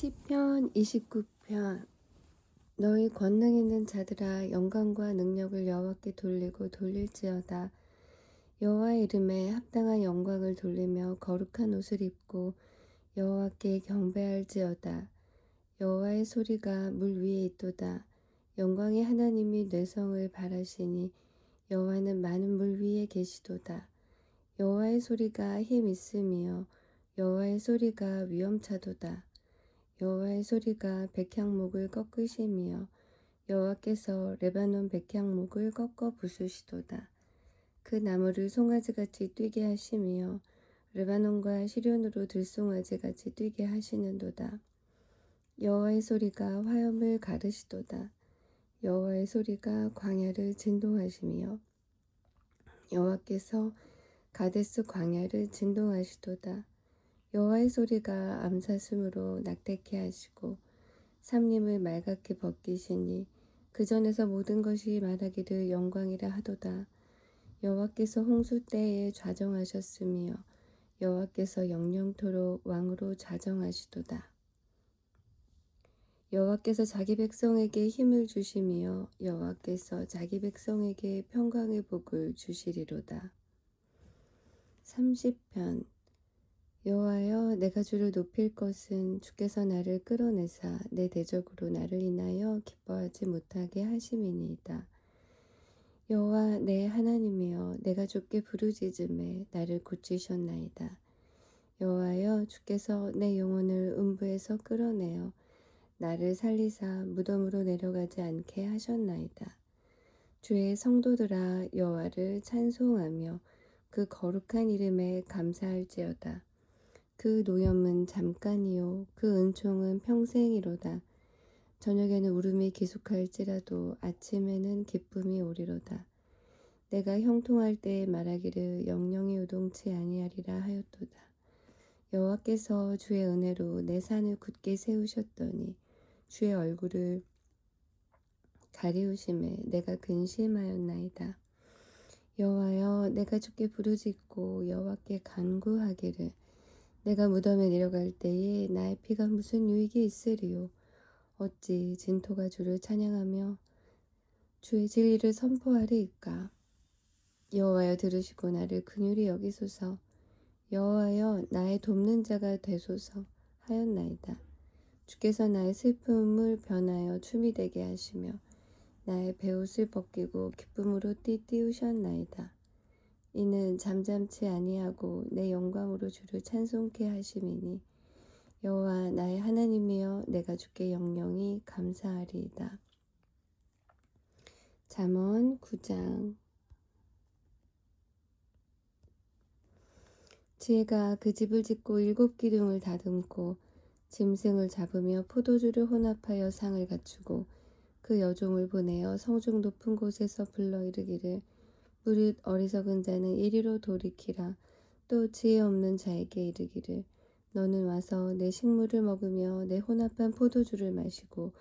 시편 29편. 너희 권능 있는 자들아, 영광과 능력을 여호와께 돌리고 돌릴지어다. 여호와의 이름에 합당한 영광을 돌리며 거룩한 옷을 입고 여호와께 경배할지어다. 여호와의 소리가 물 위에 있도다. 영광의 하나님이 뇌성을 바라시니 여호와는 많은 물 위에 계시도다. 여호와의 소리가 힘 있음이요 여호와의 소리가 위엄차도다. 여호와의 소리가 백향목을 꺾으심이여 여호와께서 레바논 백향목을 꺾어 부수시도다. 그 나무를 송아지같이 뛰게 하심이여 레바논과 시련으로 들송아지같이 뛰게 하시는도다. 여호와의 소리가 화염을 가르시도다. 여호와의 소리가 광야를 진동하심이여 여호와께서 가데스 광야를 진동하시도다. 여호와의 소리가 암사슴으로 낙태케 하시고 삼림을 말갛게 벗기시니 그 전에서 모든 것이 말하기를 영광이라 하도다. 여호와께서 홍수 때에 좌정하셨으며 여호와께서 영영토록 왕으로 좌정하시도다. 여호와께서 자기 백성에게 힘을 주시며 여호와께서 자기 백성에게 평강의 복을 주시리로다. 30편. 여호와여, 내가 주를 높일 것은 주께서 나를 끌어내사 내 대적으로 나를 인하여 기뻐하지 못하게 하심이니이다. 여호와 내 하나님이여, 내가 주께 부르짖음에 나를 고치셨나이다. 여호와여, 주께서 내 영혼을 음부에서 끌어내어 나를 살리사 무덤으로 내려가지 않게 하셨나이다. 주의 성도들아, 여호와를 찬송하며 그 거룩한 이름에 감사할지어다. 그 노염은 잠깐이요 그 은총은 평생이로다. 저녁에는 울음이 기숙할지라도 아침에는 기쁨이 오리로다. 내가 형통할 때에 말하기를 영영이 요동치 아니하리라 하였도다. 여호와께서 주의 은혜로 내 산을 굳게 세우셨더니 주의 얼굴을 가리우심에 내가 근심하였나이다. 여호와여, 내가 주께 부르짖고 여호와께 간구하기를 내가 무덤에 내려갈 때에 나의 피가 무슨 유익이 있으리요. 어찌 진토가 주를 찬양하며 주의 진리를 선포하리이까. 여호와여, 들으시고 나를 긍휼히 여기소서. 여호와여, 나의 돕는 자가 되소서 하였나이다. 주께서 나의 슬픔을 변하여 춤이 되게 하시며 나의 베옷을 벗기고 기쁨으로 띠띠우셨나이다. 이는 잠잠치 아니하고 내 영광으로 주를 찬송케 하심이니 여호와 나의 하나님이여, 내가 주께 영영히 감사하리이다. 잠언 9장. 지혜가 그 집을 짓고 7 기둥을 다듬고 짐승을 잡으며 포도주를 혼합하여 상을 갖추고 그 여종을 보내어 성중 높은 곳에서 불러 이르기를 무릇 어리석은 자는 이리로 돌이키라. 또 지혜 없는 자에게 이르기를 너는 와서 내 식물을 먹으며 내 혼합한 포도주를 마시고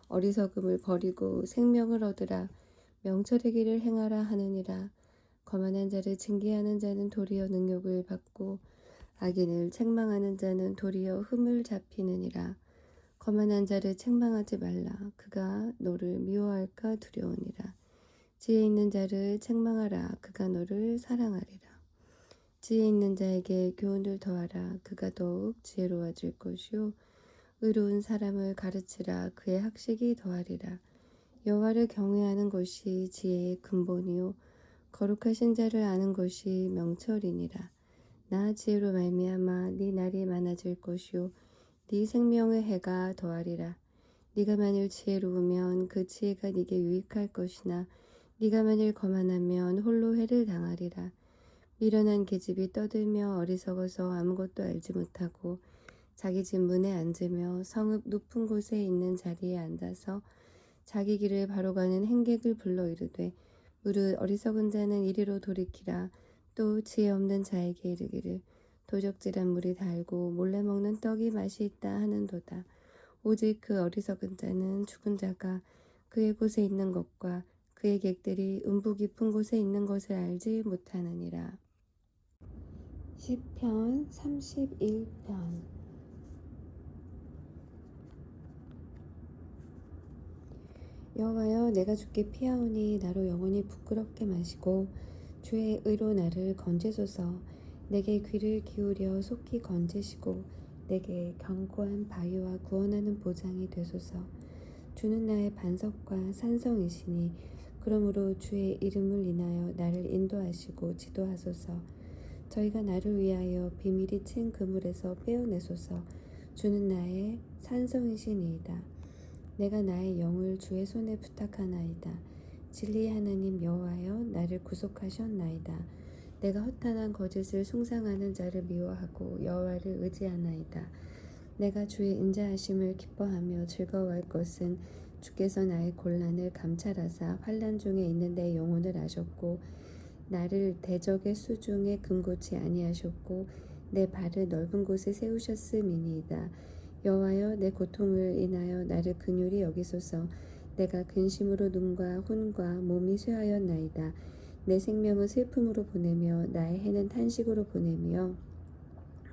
어리석음을 버리고 생명을 얻으라. 명철의 길을 행하라 하느니라. 거만한 자를 징계하는 자는 도리어 능욕을 받고 악인을 책망하는 자는 도리어 흠을 잡히느니라. 거만한 자를 책망하지 말라. 그가 너를 미워할까 두려우니라. 지혜 있는 자를 책망하라. 그가 너를 사랑하리라. 지혜 있는 자에게 교훈을 더하라. 그가 더욱 지혜로워질 것이요 의로운 사람을 가르치라. 그의 학식이 더하리라. 여호와를 경외하는 것이 지혜의 근본이요 거룩하신 자를 아는 것이 명철이니라. 나 지혜로 말미암아 네 날이 많아질 것이요 네 생명의 해가 더하리라. 네가 만일 지혜로우면 그 지혜가 네게 유익할 것이나 네가 만일 거만하면 홀로 해를 당하리라. 미련한 계집이 떠들며 어리석어서 아무것도 알지 못하고 자기 집 문에 앉으며 성읍 높은 곳에 있는 자리에 앉아서 자기 길을 바로 가는 행객을 불러 이르되 무릇 어리석은 자는 이리로 돌이키라. 또 지혜 없는 자에게 이르기를 도적질한 물이 달고 몰래 먹는 떡이 맛이 있다 하는도다. 오직 그 어리석은 자는 죽은 자가 그의 곳에 있는 것과 그의 객들이 음부 깊은 곳에 있는 것을 알지 못하느니라. 시편 31편. 여호와여 내가 주께 피하오니 나로 영원히 부끄럽게 마시고 주의 의로 나를 건지소서. 내게 귀를 기울여 속히 건지시고 내게 견고한 바위와 구원하는 보장이 되소서. 주는 나의 반석과 산성이시니 그러므로 주의 이름을 인하여 나를 인도하시고 지도하소서. 저희가 나를 위하여 비밀이 친 그물에서 빼어내소서. 주는 나의 산성이시니이다. 내가 나의 영을 주의 손에 부탁하나이다. 진리의 하나님 여호와여 나를 구속하셨나이다. 내가 허탄한 거짓을 숭상하는 자를 미워하고 여호와를 의지하나이다. 내가 주의 인자하심을 기뻐하며 즐거워할 것은 주께서 나의 곤란을 감찰하사 환난 중에 있는 내 영혼을 아셨고 나를 대적의 수중에 금고치 아니하셨고 내 발을 넓은 곳에 세우셨음이니이다. 여호와여 내 고통을 인하여 나를 긍휼히 여기소서. 내가 근심으로 눈과 혼과 몸이 쇠하였나이다. 내 생명은 슬픔으로 보내며 나의 해는 탄식으로 보내며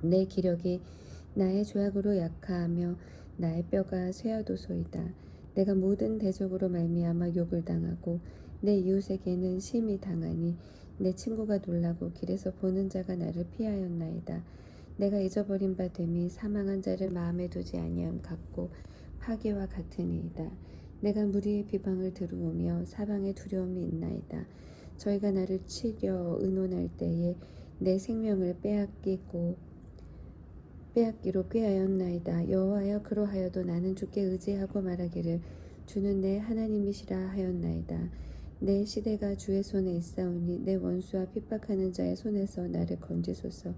내 기력이 나의 죄악으로 약하며 나의 뼈가 쇠하도소이다. 내가 모든 대적으로 말미암아 욕을 당하고 내 이웃에게는 심히 당하니 내 친구가 놀라고 길에서 보는 자가 나를 피하였나이다. 내가 잊어버린 바 됨이 사망한 자를 마음에 두지 아니함 같고 파괴와 같으니이다. 내가 무리의 비방을 들으며 사방에 두려움이 있나이다. 저희가 나를 치려 의논할 때에 내 생명을 빼앗기로 꾀하였나이다. 여호와여 그러하여도 나는 주께 의지하고 말하기를 주는 내 하나님이시라 하였나이다. 내 시대가 주의 손에 있사오니 내 원수와 핍박하는 자의 손에서 나를 건지소서.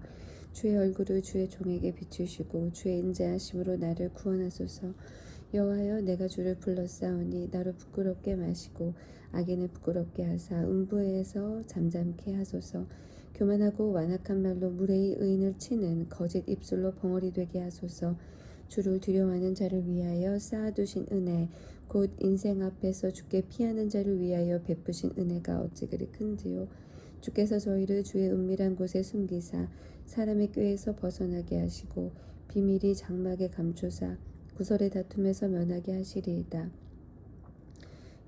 주의 얼굴을 주의 종에게 비추시고 주의 인자하심으로 나를 구원하소서. 여호와여 내가 주를 불렀사오니 나로 부끄럽게 마시고 악인을 부끄럽게 하사 음부에서 잠잠케 하소서. 교만하고 완악한 말로 무례히 의인을 치는 거짓 입술로 벙어리 되게 하소서. 주를 두려워하는 자를 위하여 쌓아두신 은혜 곧 인생 앞에서 주께 피하는 자를 위하여 베푸신 은혜가 어찌 그리 큰지요. 주께서 저희를 주의 은밀한 곳에 숨기사 사람의 꾀에서 벗어나게 하시고 비밀이 장막에 감추사 구설의 다툼에서 면하게 하시리이다.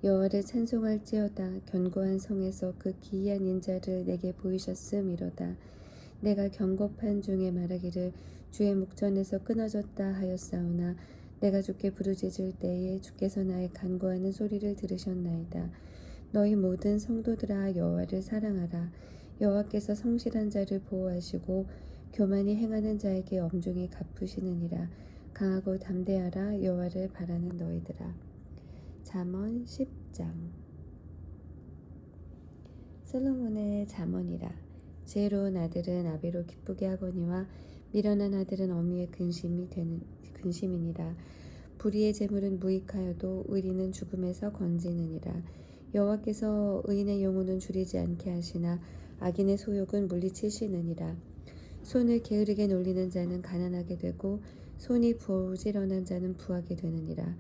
여호와를 찬송할지어다. 견고한 성에서 그 기이한 인자를 내게 보이셨음이로다. 내가 경고판 중에 말하기를 주의 목전에서 끊어졌다 하였사오나 내가 주께 부르짖을 때에 주께서 나의 간구하는 소리를 들으셨나이다. 너희 모든 성도들아 여호와를 사랑하라. 여호와께서 성실한 자를 보호하시고 교만히 행하는 자에게 엄중히 갚으시느니라. 강하고 담대하라. 여호와를 바라는 너희들아. 잠언 10장. 솔로몬의 잠언이라. 지혜로운 아들은 아비로 기쁘게 하거니와 미련한 아들은 어미의 근심이니라. 불의의 재물은 무익하여도 의리는 죽음에서 건지느니라. 여호와께서 의인의 영혼은 줄이지 않게 하시나 악인의 소욕은 물리치시느니라. 손을 게으르게 놀리는 자는 가난하게 되고 손이 부지런한 자는 부하게 되느니라.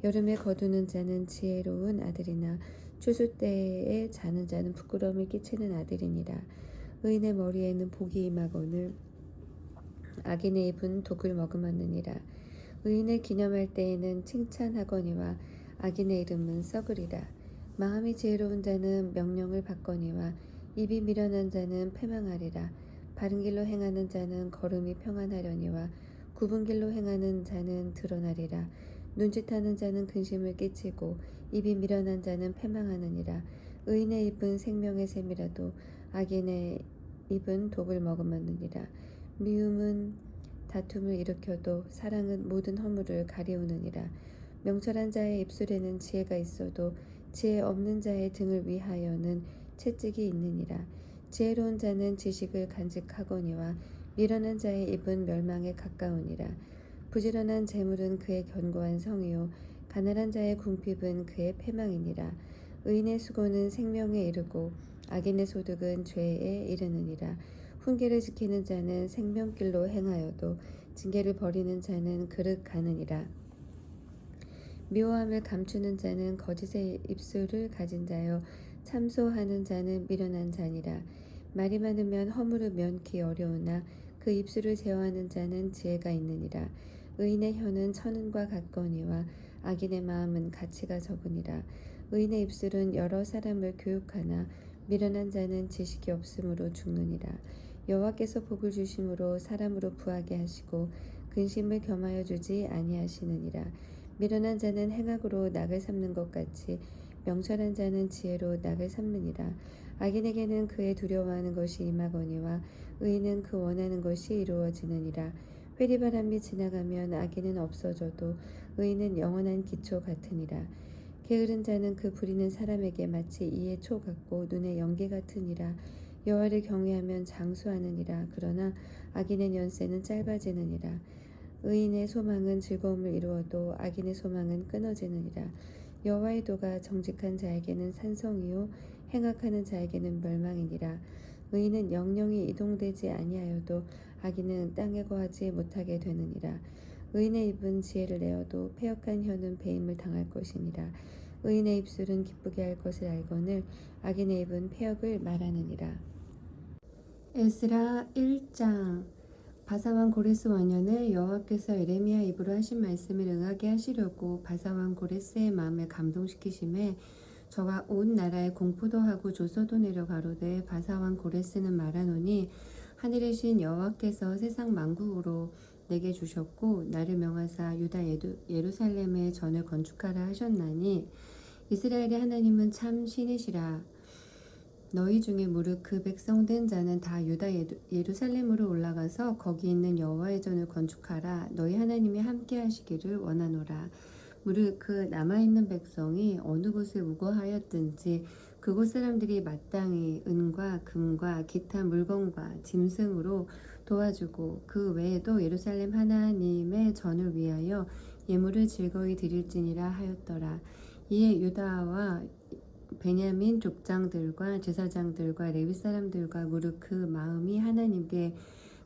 여름에 거두는 자는 지혜로운 아들이나 추수 때에 자는 자는 부끄러움을 끼치는 아들이니라. 의인의 머리에는 복이 임하거늘 악인의 입은 독을 머금었느니라. 의인을 기념할 때에는 칭찬하거니와 악인의 이름은 썩으리라. 마음이 지혜로운 자는 명령을 받거니와 입이 미련한 자는 패망하리라. 바른 길로 행하는 자는 걸음이 평안하려니와 굽은 길로 행하는 자는 드러나리라. 눈짓하는 자는 근심을 끼치고 입이 미련한 자는 패망하느니라. 의인의 입은 생명의 샘이라도 악인의 입은 독을 머금었느니라. 미움은 다툼을 일으켜도 사랑은 모든 허물을 가리우느니라. 명철한 자의 입술에는 지혜가 있어도 지혜 없는 자의 등을 위하여는 채찍이 있느니라. 지혜로운 자는 지식을 간직하거니와 미련한 자의 입은 멸망에 가까우니라. 부지런한 재물은 그의 견고한 성이요 가난한 자의 궁핍은 그의 패망이니라. 의인의 수고는 생명에 이르고 악인의 소득은 죄에 이르느니라. 훈계를 지키는 자는 생명길로 행하여도 징계를 버리는 자는 그릇 가느니라. 묘함을 감추는 자는 거짓의 입술을 가진 자요 참소하는 자는 미련한 자니라. 말이 많으면 허물을 면키 어려우나 그 입술을 제어하는 자는 지혜가 있느니라. 의인의 혀는 천은과 같거니와 악인의 마음은 가치가 적으니라. 의인의 입술은 여러 사람을 교육하나 미련한 자는 지식이 없으므로 죽느니라. 여호와께서 복을 주심으로 사람으로 부하게 하시고 근심을 겸하여 주지 아니하시느니라. 미련한 자는 행악으로 낙을 삼는 것 같이 명철한 자는 지혜로 낙을 삼느니라. 악인에게는 그의 두려워하는 것이 임하거니와 의인은 그 원하는 것이 이루어지느니라. 회리바람이 지나가면 악인은 없어져도 의인은 영원한 기초 같으니라. 게으른 자는 그 부리는 사람에게 마치 이의 초 같고 눈의 연기 같으니라. 여호와를 경외하면 장수하느니라. 그러나 악인의 연세는 짧아지느니라. 의인의 소망은 즐거움을 이루어도 악인의 소망은 끊어지느니라. 여호와의 도가 정직한 자에게는 산성이요 행악하는 자에게는 멸망이니라. 의인은 영영이 이동되지 아니하여도 악인은 땅에 거하지 못하게 되느니라. 의인의 입은 지혜를 내어도 패역한 혀는 배임을 당할 것이니라. 의인의 입술은 기쁘게 할 것을 알거늘 악인의 입은 패역을 말하느니라. 에스라 1장. 바사왕 고레스 원년에 여호와께서 에레미야 입으로 하신 말씀을 응하게 하시려고 바사왕 고레스의 마음을 감동시키심에 저와 온 나라에 공포도 하고 조서도 내려 가로되 바사왕 고레스는 말하노니 하늘의 신 여호와께서 세상 만국으로 내게 주셨고 나를 명하사 유다 예루살렘에 전을 건축하라 하셨나니 이스라엘의 하나님은 참 신이시라. 너희 중에 무릇 그 백성된 자는 다 유다 예루살렘으로 올라가서 거기 있는 여호와의 전을 건축하라. 너희 하나님이 함께 하시기를 원하노라. 무릇 그 남아있는 백성이 어느 곳에 우거하였든지 그곳 사람들이 마땅히 은과 금과 기타 물건과 짐승으로 도와주고 그 외에도 예루살렘 하나님의 전을 위하여 예물을 즐거이 드릴지니라 하였더라. 이에 유다와 베냐민 족장들과 제사장들과 레위 사람들과 무릇 그 마음이 하나님께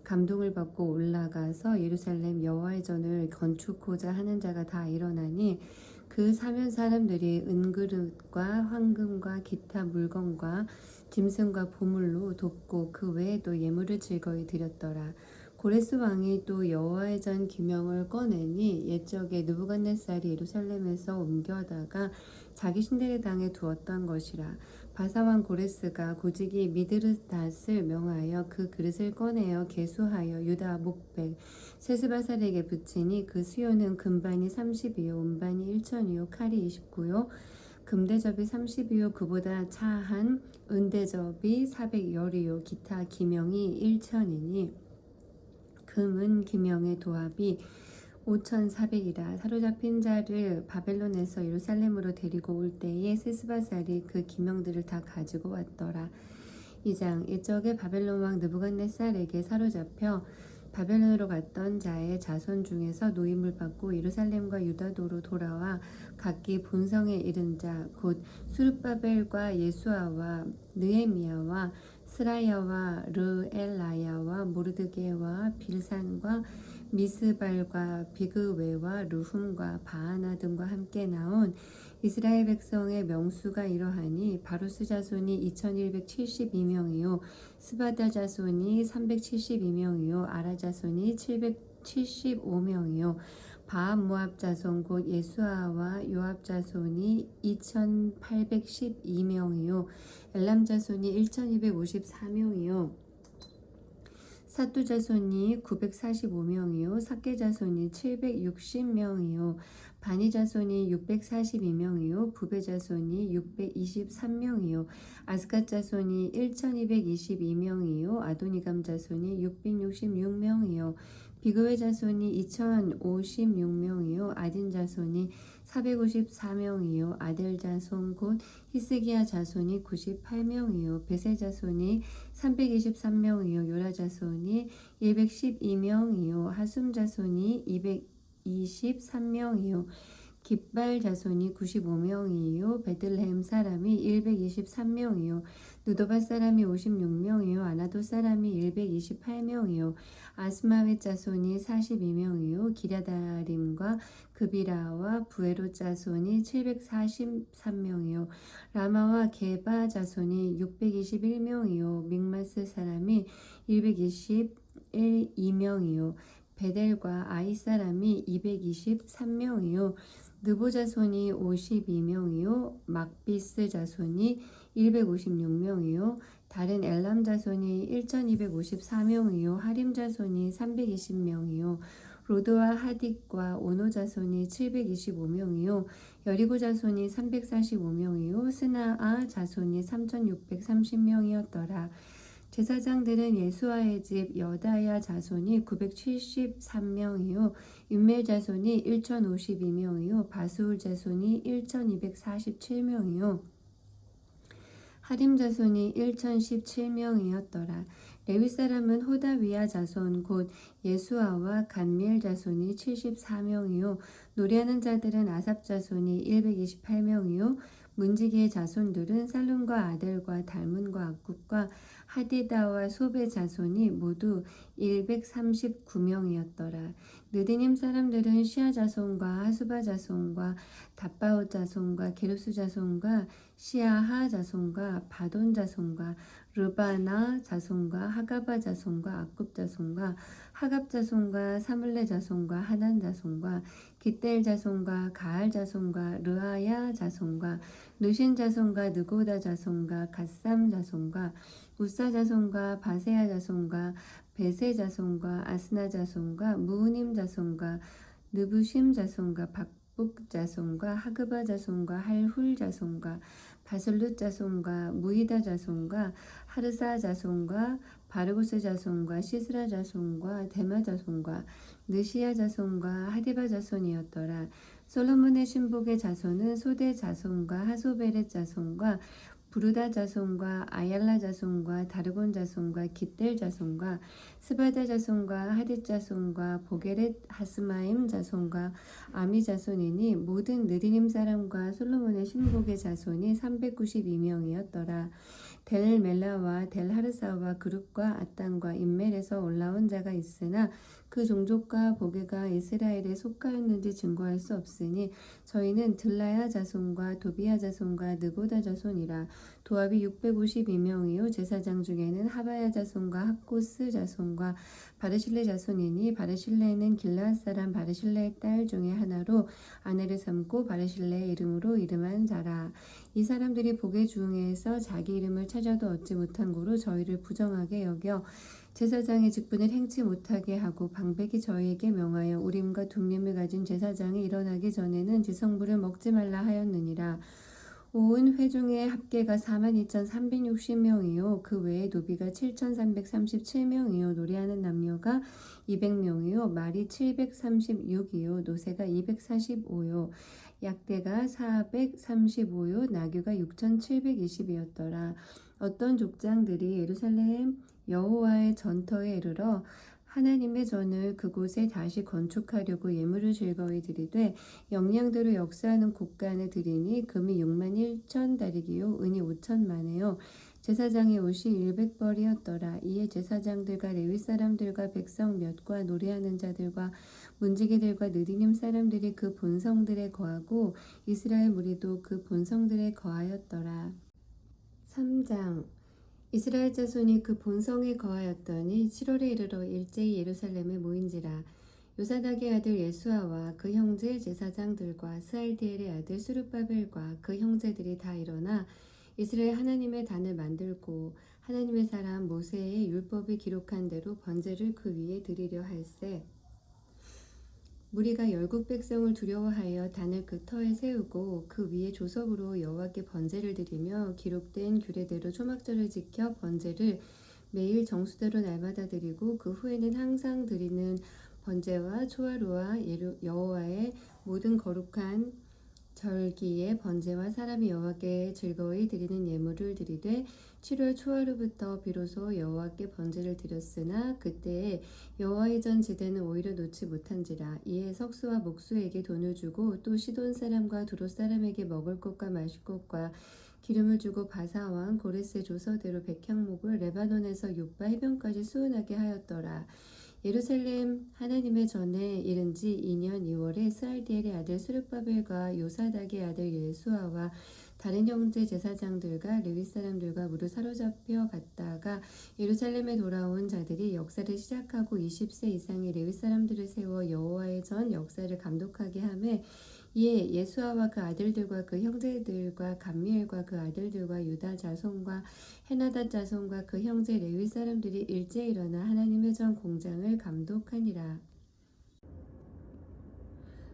감동을 받고 올라가서 예루살렘 여호와의 전을 건축하고자 하는 자가 다 일어나니 그 사면 사람들이 은그릇과 황금과 기타 물건과 짐승과 보물로 돕고 그 외에도 예물을 즐거이 드렸더라. 고레스 왕이 또 여호와의 전 기명을 꺼내니 옛적에 느부갓네살이 예루살렘에서 옮겨다가 자기 신들의 당에 두었던 것이라. 바사왕 고레스가 고지기 미드르닷을 명하여 그 그릇을 꺼내어 계수하여 유다 목백 세스바살에게 붙이니 그 수요는 금반이 30이요 은반이 1천이요 칼이 29요 금대접이 30이요 그보다 차한 은대접이 410이요 기타 기명이 1천이니 금은 기명의 도합이 5,400이라. 사로잡힌 자를 바벨론에서 예루살렘으로 데리고 올 때에 세스바살이 그 기명들을 다 가지고 왔더라. 2장. 옛적에 바벨론 왕 느부갓네살에게 사로잡혀 바벨론으로 갔던 자의 자손 중에서 노임을 받고 예루살렘과 유다도로 돌아와 각기 본성에 이른 자 곧 수르바벨과 예수아와 느헤미야와 스라야와 르엘라야와 모르드게와 빌산과 미스발과 비그웨와 루훔과 바하나 등과 함께 나온 이스라엘 백성의 명수가 이러하니 바루스 자손이 2172명이요 스바다 자손이 372명이요 아라 자손이 775명이요 바암 모압 자손 곧 예수아와 요압 자손이 2812명이요 엘람 자손이 1254명이요 사두 자손이 945명이요 삭개 자손이 760명이요 바니 자손이 642명이요 부베 자손이 623명이요 아스갓 자손이 1222명이요 아도니감 자손이 666명이요 비그웨 자손이 2056명이요 아딘 자손이 454명이요 아델 자손 곧 히스기야 자손이 98명이요 베세 자손이 323명이요 요라 자손이 112명이요 하숨 자손이 223명이요 깃발 자손이 95명이요 베들레헴 사람이 123명이요 느도바 사람이 56명이요 아나도 사람이 128명이요 아스마웻 자손이 42명이요 기랴다림과 그비라와 부에롯 자손이 743명이요 라마와 게바 자손이 621명이요 믹마스 사람이 122명이요 베델과 아이 사람이 223명이요 느보 자손이 52명이요 막비스 자손이 156명이요 다른 엘람 자손이 1254명이요 하림 자손이 320명이요 로드와 하딕과 오노 자손이 725명이요 여리고 자손이 345명이요 스나아 자손이 3630명이었더라. 제사장들은 예수아의 집 여다야 자손이 973명이요 윤멜 자손이 1052명이요 바수울 자손이 1247명이요 하림 자손이 1017명이었더라. 레위 사람은 호다위야 자손 곧 예수아와 간미엘 자손이 74명이요 노래하는 자들은 아삽 자손이 128명이요 문지기의 자손들은 살룸과 아델과 달문과 악굽과 하디다와 소베 자손이 모두 139명이었더라. 느디님 사람들은 시아 자손과 하수바 자손과 답바오 자손과 게루스 자손과 시아하 자손과 바돈 자손과 르바나 자손과 하가바 자손과 악굽 자손과 하갑 자손과 사물레 자손과 하난 자손과 기델 자손과 가알 자손과 르아야 자손과 르신 자손과 느고다 자손과 갓삼 자손과 우사 자손과 바세야 자손과 베세 자손과 아스나 자손과 무우님 자손과 느부심 자손과 박북 자손과 하그바 자손과 할훌 자손과 바슬룻 자손과 무이다 자손과 하르사 자손과 바르고스 자손과 시스라 자손과 데마 자손과 느시야 자손과 하디바 자손이었더라. 솔로몬의 신복의 자손은 소대 자손과 하소베렛 자손과 부르다 자손과 아얄라 자손과 다르곤 자손과 깃델 자손과 스바다 자손과 하딧 자손과 보게렛 하스마임 자손과 아미 자손이니 모든 느디님 사람과 솔로몬의 신복의 자손이 392명이었더라. 델 멜라와 델 하르사와 그룹과 아땅과 인멜에서 올라온 자가 있으나 그 종족과 보게가 이스라엘에 속하였는지 증거할 수 없으니 저희는 들라야 자손과 도비야 자손과 느고다 자손이라. 도합이 652명이요 제사장 중에는 하바야 자손과 학고스 자손과 바르실레 자손이니 바르실레는 길라앗 사람 바르실레의 딸 중에 하나로 아내를 삼고 바르실레의 이름으로 이름한 자라. 이 사람들이 보게 중에서 자기 이름을 찾아도 얻지 못한 고로 저희를 부정하게 여겨 제사장의 직분을 행치 못하게 하고 방백이 저희에게 명하여 우림과 둠림을 가진 제사장이 일어나기 전에는 지성부를 먹지 말라 하였느니라. 온 회중의 합계가 42,360명이요 그 외에 노비가 7,337명이요 노래하는 남녀가 200명이요 말이 736이요 노새가 245요 약대가 435요 나귀가 6,720이었더라. 어떤 족장들이 예루살렘 여호와의 전터에 이르러 하나님의 전을 그곳에 다시 건축하려고 예물을 즐거이 드리되 영양대로 역사하는 곡간을 드리니 금이 61,000다리기요 은이 5,000만에요 제사장의 옷이 100벌이었더라. 이에 제사장들과 레위 사람들과 백성 몇과 노래하는 자들과 문지기들과 느디님 사람들이 그 본성들에 거하고 이스라엘 무리도 그 본성들에 거하였더라. 3장 이스라엘 자손이 그 본성에 거하였더니 7월에 이르러 일제히 예루살렘에 모인지라. 요사닥의 아들 예수아와 그 형제 제사장들과 스알디엘의 아들 수르바벨과 그 형제들이 다 일어나 이스라엘 하나님의 단을 만들고 하나님의 사람 모세의 율법이 기록한 대로 번제를 그 위에 드리려 할세. 무리가 열국 백성을 두려워하여 단을 그 터에 세우고 그 위에 조석으로 여호와께 번제를 드리며 기록된 규례대로 초막절을 지켜 번제를 매일 정수대로 날마다 드리고 그 후에는 항상 드리는 번제와 초하루와 여호와의 모든 거룩한 절기에 번제와 사람이 여호와께 즐거이 드리는 예물을 드리되 7월 초하루부터 비로소 여호와께 번제를 드렸으나 그때에 여호와의 전 제대는 오히려 놓지 못한지라. 이에 석수와 목수에게 돈을 주고 또 시돈 사람과 두롯 사람에게 먹을 것과 마실 것과 기름을 주고 바사 왕 고레스의 조서대로 백향목을 레바논에서 욥바 해변까지 수운하게 하였더라. 예루살렘 하나님의 전에 이른 지 2년 2월에 스알디엘의 아들 스룹바벨과 요사닥의 아들 예수아와 다른 형제 제사장들과 레위 사람들과 무릇 사로잡혀 갔다가 예루살렘에 돌아온 자들이 역사를 시작하고 20세 이상의 레위 사람들을 세워 여호와의 전 역사를 감독하게 하매 이에 예수아와 그 아들들과 그 형제들과 감미엘과 그 아들들과 유다 자손과 헤나다 자손과 그 형제 레위 사람들이 일제히 일어나 하나님의 전 공장을 감독하니라.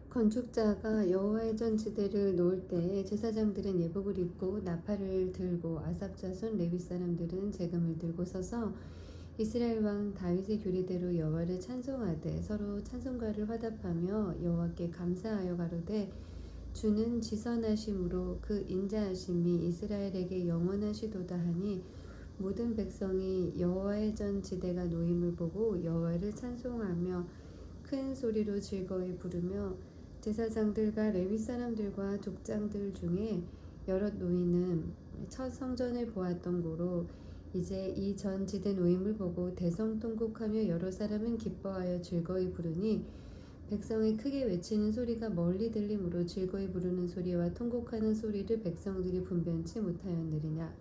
건축자가 여호와의 전 지대를 놓을 때에 제사장들은 예복을 입고 나팔을 들고 아삽 자손 레위 사람들은 재금을 들고 서서 이스라엘 왕 다윗의 규례대로 여호와를 찬송하되 서로 찬송가를 화답하며 여호와께 감사하여 가로되 주는 지선하심으로 그 인자하심이 이스라엘에게 영원하시도다 하니 모든 백성이 여호와의 전 지대가 놓임을 보고 여호와를 찬송하며 큰 소리로 즐거이 부르며 제사장들과 레위 사람들과 족장들 중에 여럿 노인은 첫 성전을 보았던 고로 이제 이 전 지대 노임을 보고 대성통곡하며 여러 사람은 기뻐하여 즐거이 부르니 백성이 크게 외치는 소리가 멀리 들리므로 즐거이 부르는 소리와 통곡하는 소리를 백성들이 분변치 못하였느니라.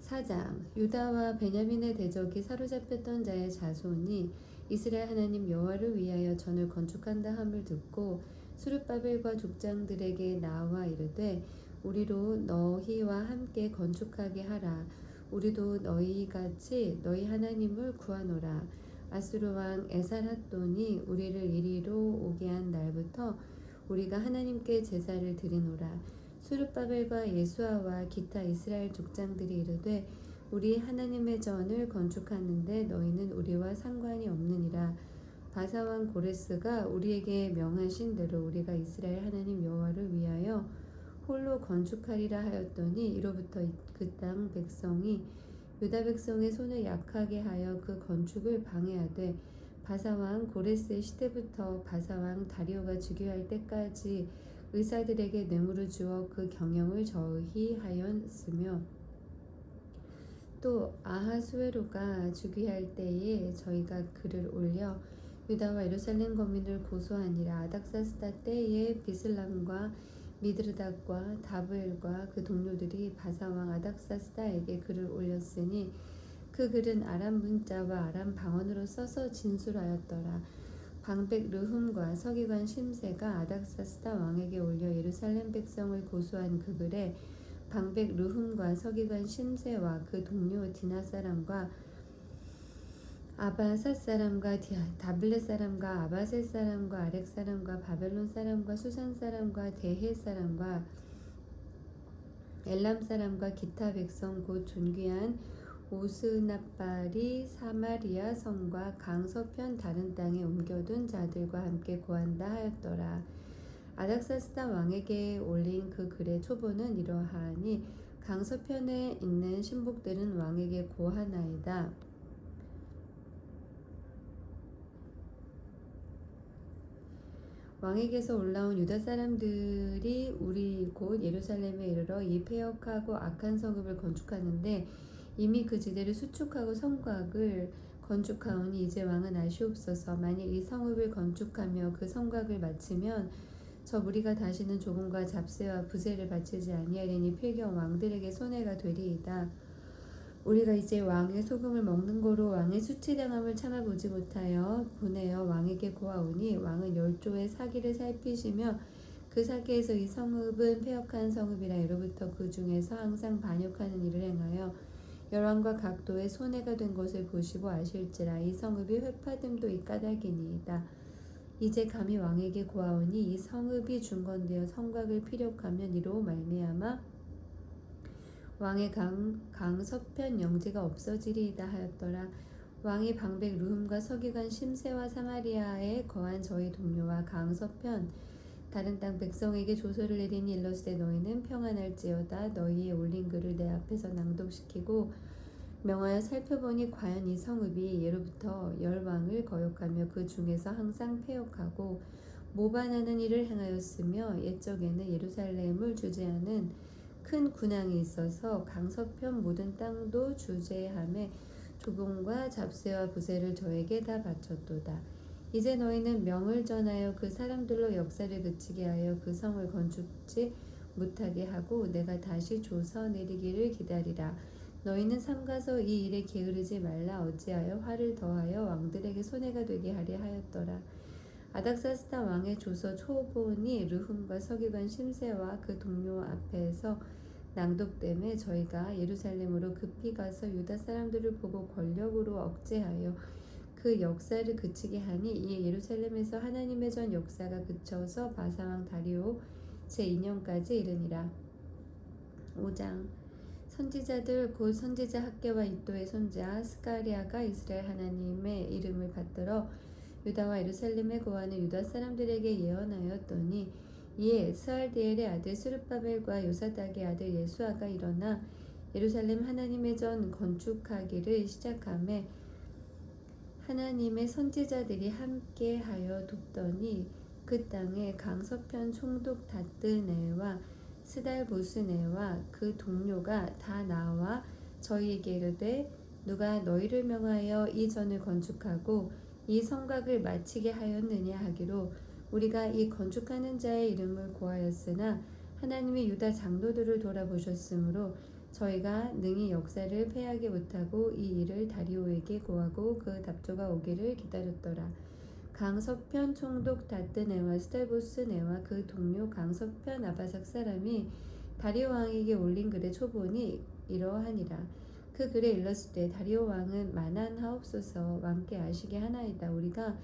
4장 유다와 베냐민의 대적이 사로잡혔던 자의 자손이 이스라엘 하나님 여호와를 위하여 전을 건축한다 함을 듣고 스룹바벨과 족장들에게 나와 이르되 우리로 너희와 함께 건축하게 하라. 우리도 너희같이 너희 하나님을 구하노라. 아수르 왕 에살핫돈이 우리를 이리로 오게 한 날부터 우리가 하나님께 제사를 드리노라. 스룹바벨과 예수아와 기타 이스라엘 족장들이 이르되 우리 하나님의 전을 건축하는데 너희는 우리와 상관이 없느니라. 바사왕 고레스가 우리에게 명하신 대로 우리가 이스라엘 하나님 여호와를 위하여 홀로 건축하리라 하였더니 이로부터 그 땅 백성이 유다 백성의 손을 약하게 하여 그 건축을 방해하되 바사왕 고레스의 시대부터 바사왕 다리오가 즉위할 때까지 의사들에게 뇌물을 주어 그 경영을 저희하였으며 또 아하수에로가 즉위할 때에 저희가 그를 올려 유다와 예루살렘 거민을 고소하니라. 아닥사스다 때에 비슬람과 미드르닷과 다브엘과 그 동료들이 바사왕 아닥사스다에게 글을 올렸으니 그 글은 아람 문자와 아람 방언으로 써서 진술하였더라. 방백 르훔과 서기관 심세가 아닥사스다 왕에게 올려 예루살렘 백성을 고소한 그 글에 방백 르훔과 서기관 심세와 그 동료 디나 사람과 아바삿 사람과 다블렛 사람과 아바셋 사람과 아렉 사람과 바벨론 사람과 수산 사람과 대헤 사람과 엘람 사람과 기타 백성 곧 존귀한 오스납발이 사마리아 성과 강 서편 다른 땅에 옮겨둔 자들과 함께 고한다 하였더라. 아닥사스다 왕에게 올린 그 글의 초보는 이러하니 강 서편에 있는 신복들은 왕에게 고하나이다. 왕에게서 올라온 유다 사람들이 우리 곧 예루살렘에 이르러 이 폐역하고 악한 성읍을 건축하는데 이미 그 지대를 수축하고 성곽을 건축하오니 이제 왕은 아시옵소서. 만일 이 성읍을 건축하며 그 성곽을 마치면 저 무리가 다시는 조공과 잡세와 부제를 바치지 아니하리니 필경 왕들에게 손해가 되리이다. 우리가 이제 왕의 소금을 먹는 거로 왕의 수치당함을 참아보지 못하여 보내어 왕에게 고하오니 왕은 열조의 사기를 살피시며 그 사기에서 이 성읍은 패역한 성읍이라 이로부터 그 중에서 항상 반역하는 일을 행하여 열왕과 각도의 손해가 된 것을 보시고 아실지라. 이 성읍이 회파됨도 이 까닭이니이다. 이제 감히 왕에게 고하오니 이 성읍이 중건되어 성곽을 피력하면 이로 말미암아 왕의 강 서편 영지가 없어지리이다 하였더라. 왕이 방백 르훔과 서기관 심세와 사마리아에 거한 저희 동료와 강 서편 다른 땅 백성에게 조서를 내리니 일러스되 너희는 평안할지어다. 너희의 올린 글을 내 앞에서 낭독시키고 명하여 살펴보니 과연 이 성읍이 예로부터 열왕을 거역하며 그 중에서 항상 패역하고 모반하는 일을 행하였으며 옛적에는 예루살렘을 주재하는 큰 군왕이 있어서 강서편 모든 땅도 주재하며 조공과 잡세와 부세를 저에게 다 바쳤도다. 이제 너희는 명을 전하여 그 사람들로 역사를 그치게 하여 그 성을 건축지 못하게 하고 내가 다시 조서 내리기를 기다리라. 너희는 삼가서 이 일에 게으르지 말라. 어찌하여 화를 더하여 왕들에게 손해가 되게 하려 하였더라. 아닥사스다 왕의 조서 초본이 르훔과 서기관 심세와 그 동료 앞에서 낭독됨에 저희가 예루살렘으로 급히 가서 유다 사람들을 보고 권력으로 억제하여 그 역사를 그치게 하니, 이에 예루살렘에서 하나님의 전 역사가 그쳐서 바사왕 다리오 제2년까지 이르니라. 5장. 선지자들 곧 선지자 학개와 이도의 손자 스가랴가 이스라엘 하나님의 이름을 받들어 유다와 예루살렘에 거하는 유다 사람들에게 예언하였더니, 이에 스알디엘의 아들 스룹바벨과 요사닥의 아들 예수아가 일어나 예루살렘 하나님의 전 건축하기를 시작하매 하나님의 선지자들이 함께하여 돕더니, 그 땅에 강서편 총독 다뜨네와 스달보스네와 그 동료가 다 나와 저희에게 이르되, 누가 너희를 명하여 이 전을 건축하고 이 성곽을 마치게 하였느냐 하기로, 우리가 이 건축하는 자의 이름을 고하였으나 하나님이 유다 장로들을 돌아보셨으므로 저희가 능히 역사를 패하게 못하고 이 일을 다리오에게 고하고 그 답조가 오기를 기다렸더라. 강서편 총독 다뜨네와 스달보스네와 그 동료 강서편 아바삭 사람이 다리오 왕에게 올린 글의 초본이 이러하니라. 그 글에 일렀을 다리오 왕은 만한하옵소서. 왕께 아시게 하나이다. 우리가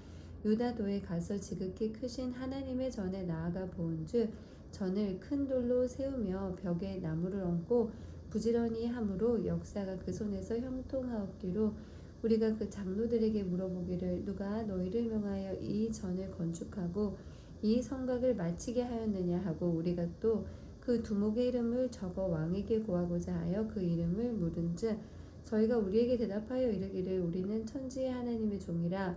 유다도에 가서 지극히 크신 하나님의 전에 나아가 보은즉, 전을 큰 돌로 세우며 벽에 나무를 얹고 부지런히 함으로 역사가 그 손에서 형통하옵기로, 우리가 그 장로들에게 물어보기를, 누가 너희를 명하여 이 전을 건축하고 이 성곽을 마치게 하였느냐 하고, 우리가 또 그 두목의 이름을 적어 왕에게 고하고자 하여 그 이름을 물은즉, 저희가 우리에게 대답하여 이르기를, 우리는 천지의 하나님의 종이라.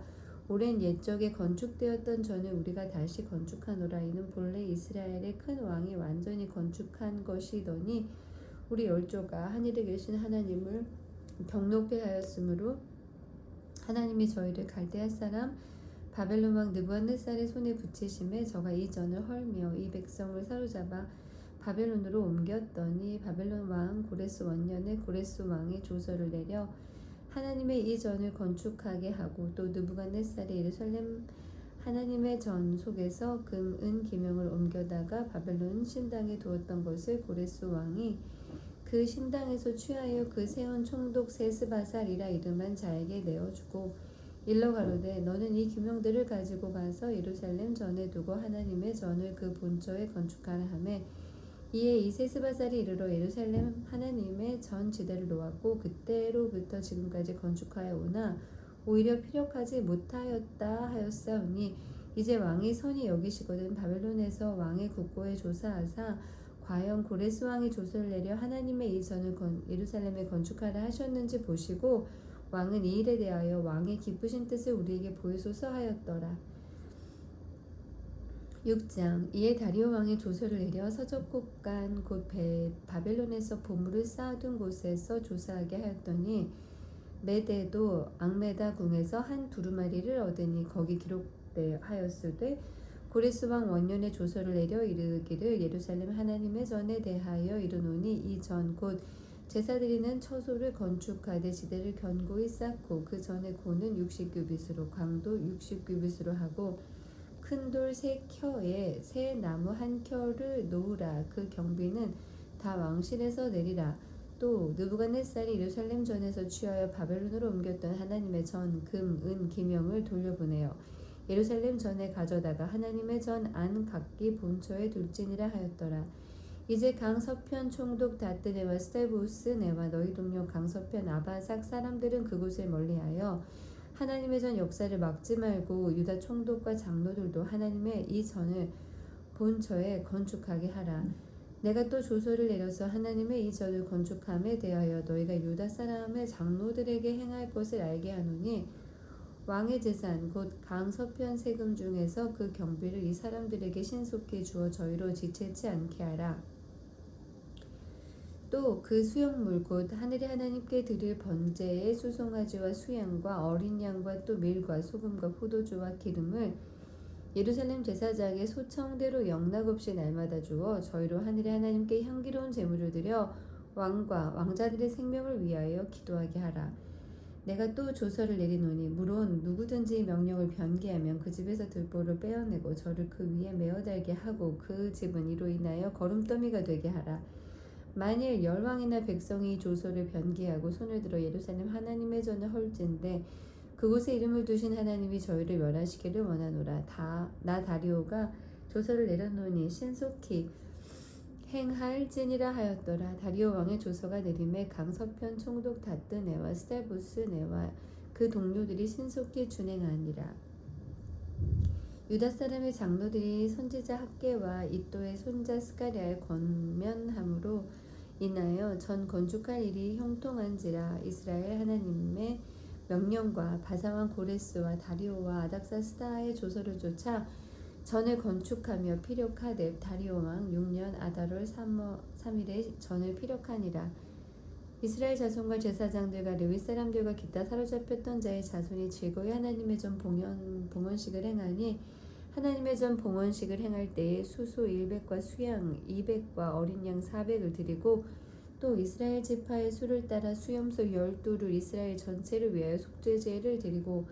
오랜 옛적에 건축되었던 전을 우리가 다시 건축하노라. 이는 본래 이스라엘의 큰 왕이 완전히 건축한 것이더니, 우리 열조가 하늘에 계신 하나님을 경노케 하였으므로 하나님이 저희를 갈대아 사람 바벨론 왕 느부갓네살의 손에 붙이심에 저가 이 전을 헐며 이 백성을 사로잡아 바벨론으로 옮겼더니, 바벨론 왕 고레스 원년에 고레스 왕의 조서를 내려 하나님의 이 전을 건축하게 하고, 또 느부갓네살이 예루살렘 하나님의 전 속에서 금, 은, 기명을 옮겨다가 바벨론 신당에 두었던 것을 고레스 왕이 그 신당에서 취하여 그 세운 총독 세스바살이라 이름한 자에게 내어주고, 일러 가로되, 너는 이 기명들을 가지고 가서 예루살렘 전에 두고 하나님의 전을 그 본처에 건축하라 하매, 이에 이 세스바살이 이르러 예루살렘 하나님의 전 지대를 놓았고, 그때로부터 지금까지 건축하여 오나 오히려 피력하지 못하였다 하였사오니, 이제 왕이 선히 여기시거든 바벨론에서 왕의 국고에 조사하사 과연 고레스 왕이 조서를 내려 하나님의 이 전을 예루살렘에 건축하라 하셨는지 보시고, 왕은 이 일에 대하여 왕의 기쁘신 뜻을 우리에게 보이소서 하였더라. 6장. 이에 다리오 왕의 조서를 내려 서적국간 곧 바벨론에서 보물을 쌓아둔 곳에서 조사하게 하였더니, 메대도 앙메다 궁에서 한 두루마리를 얻으니 거기 기록하였으되, 고레스 왕 원년에 조서를 내려 이르기를, 예루살렘 하나님의 전에 대하여 이르노니, 이 전 곧 제사 드리는 처소를 건축하되 지대를 견고히 쌓고 그 전의 고는 60규빗으로 광도 60규빗으로 하고 큰 돌 3켜에 새 나무 1켜를 놓으라. 그 경비는 다 왕실에서 내리라. 또 느부갓네살이 예루살렘 전에서 취하여 바벨론으로 옮겼던 하나님의 전, 금, 은, 기명을 돌려보내어 예루살렘 전에 가져다가 하나님의 전 안 각기 본처에 둘지니라 하였더라. 이제 강서편 총독 다뜨네와 스달보스네와 너희 동료 강서편 아바삭 사람들은 그곳을 멀리하여 하나님의 전 역사를 막지 말고 유다 총독과 장로들도 하나님의 이 전을 본처에 건축하게 하라. 내가 또 조서를 내려서 하나님의 이 전을 건축함에 대하여 너희가 유다 사람의 장로들에게 행할 것을 알게 하노니, 왕의 재산 곧 강서편 세금 중에서 그 경비를 이 사람들에게 신속히 주어 저희로 지체치 않게 하라. 또 그 수용물 곧 하늘의 하나님께 드릴 번제의 수송아지와 수양과 어린 양과 또 밀과 소금과 포도주와 기름을 예루살렘 제사장의 소청대로 영락없이 날마다 주어 저희로 하늘의 하나님께 향기로운 제물을 드려 왕과 왕자들의 생명을 위하여 기도하게 하라. 내가 또 조서를 내리노니 물론 누구든지 명령을 변개하면 그 집에서 들보를 빼어내고 저를 그 위에 메어 달게 하고 그 집은 이로 인하여 거름더미가 되게 하라. 만일 열왕이나 백성이 조서를 변개하고 손을 들어 예루살렘 하나님의 전을 헐진대 그곳에 이름을 두신 하나님이 저희를 멸하시기를 원하노라. 나 다리오가 조서를 내려놓으니 신속히 행할지니라 하였더라. 다리오 왕의 조서가 내림에 강서편 총독 다뜨네와 스달부스네와 그 동료들이 신속히 준행하니라. 유다 사람의 장로들이 선지자 학개와 이또의 손자 스가랴의 권면함으로 인하여 전 건축할 일이 형통한지라. 이스라엘 하나님의 명령과 바사왕 고레스와 다리오와 아닥사스다의 조서를 쫓아 전을 건축하며 피력하되 다리오 왕 6년 아달월 3일에 전을 피력하니라. 이스라엘 자손과 제사장들과 레위 사람들과 기타 사로잡혔던 자의 자손이 즐거이 하나님의 전 봉헌식을 행하니 하나님의 전 봉헌식을 행할 때에 수소 100과 수양 200과 어린 양 400을 드리고 또 이스라엘 지파의 수를 따라 수염소 12를 이스라엘 전체를 위하여 속죄제를 드리고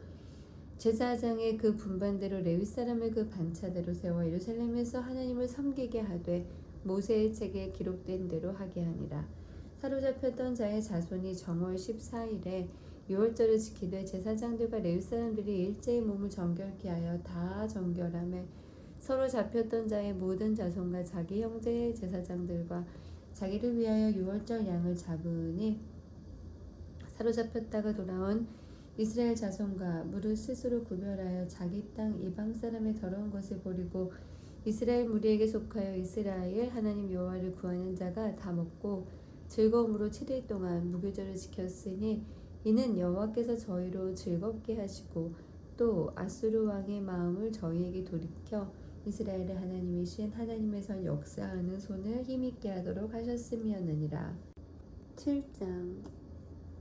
제사장의 그 분반대로 레위 사람을 그 반차대로 세워 예루살렘에서 하나님을 섬기게 하되 모세의 책에 기록된 대로 하게 하니라. 사로잡혔던 자의 자손이 정월 14일에 유월절을 지키되 제사장들과 레위 사람들이 일제히 몸을 정결케 하여 다 정결하며 서로 잡혔던 자의 모든 자손과 자기 형제의 제사장들과 자기를 위하여 유월절 양을 잡으니 사로잡혔다가 돌아온 이스라엘 자손과 무릇 스스로 구별하여 자기 땅 이방 사람의 더러운 것을 버리고 이스라엘 무리에게 속하여 이스라엘 하나님 여호와를 구하는 자가 다 먹고 즐거움으로 7일 동안 무교절을 지켰으니 이는 여호와께서 저희로 즐겁게 하시고 또 아수르 왕의 마음을 저희에게 돌이켜 이스라엘의 하나님이신 하나님의 선 역사하는 손을 힘있게 하도록 하셨음이었느니라. 7장.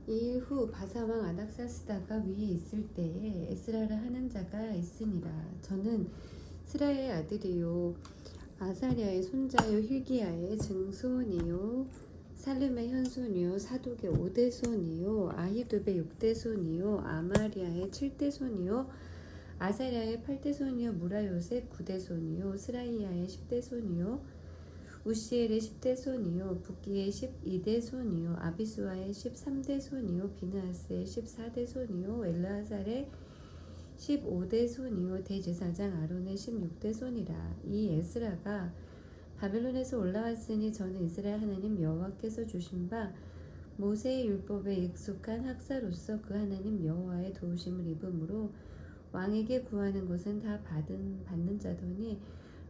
이일 후 바사왕 아닥사스다가 위에 있을 때에 에스라를 하는 자가 있으니라. 저는 스라의 아들이요 아사랴의 손자요 힐기야의 증손이요 살름의 현손이요 사독의 5대손이요 아히두베 6대손이요 아마리아의 7대손이요 아사랴의 8대손이요 무라요셋 9대손이요 스라이야의 10대손이요 우시엘의 10대손이요 붓기의 12대손이요 아비수아의 13대손이요 비느하스의 14대손이요 엘르아살의 15대손이요 대제사장 아론의 16대손이라. 이 에스라가 바벨론에서 올라왔으니 저는 이스라엘 하나님 여호와께서 주신 바 모세의 율법에 익숙한 학사로서 그 하나님 여호와의 도우심을 입음으로 왕에게 구하는 것은 다 받는 자더니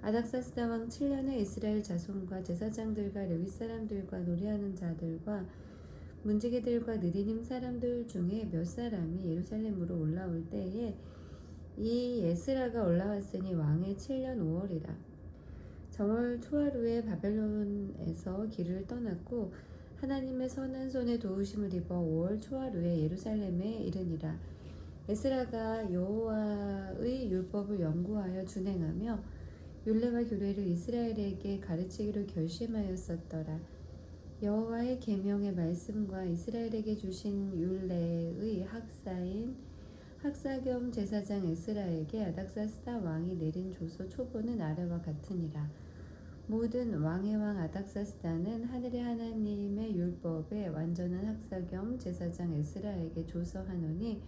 아닥사스다 왕 7년에 이스라엘 자손과 제사장들과 레위 사람들과 노래하는 자들과 문지기들과 느디님 사람들 중에 몇 사람이 예루살렘으로 올라올 때에 이 에스라가 올라왔으니 왕의 7년 5월이라. 정월 초하루에 바벨론에서 길을 떠났고 하나님의 선한 손에 도우심을 입어 5월 초하루에 예루살렘에 이르니라. 에스라가 여호와의 율법을 연구하여 준행하며 율례와 규례를 이스라엘에게 가르치기로 결심하였었더라. 여호와의 계명의 말씀과 이스라엘에게 주신 율례의 학사인 학사 겸 제사장 에스라에게 아닥사스다 왕이 내린 조서 초본은 아래와 같으니라. 모든 왕의 왕 아닥사스다는 하늘의 하나님의 율법에 완전한 학사 겸 제사장 에스라에게 조서하노니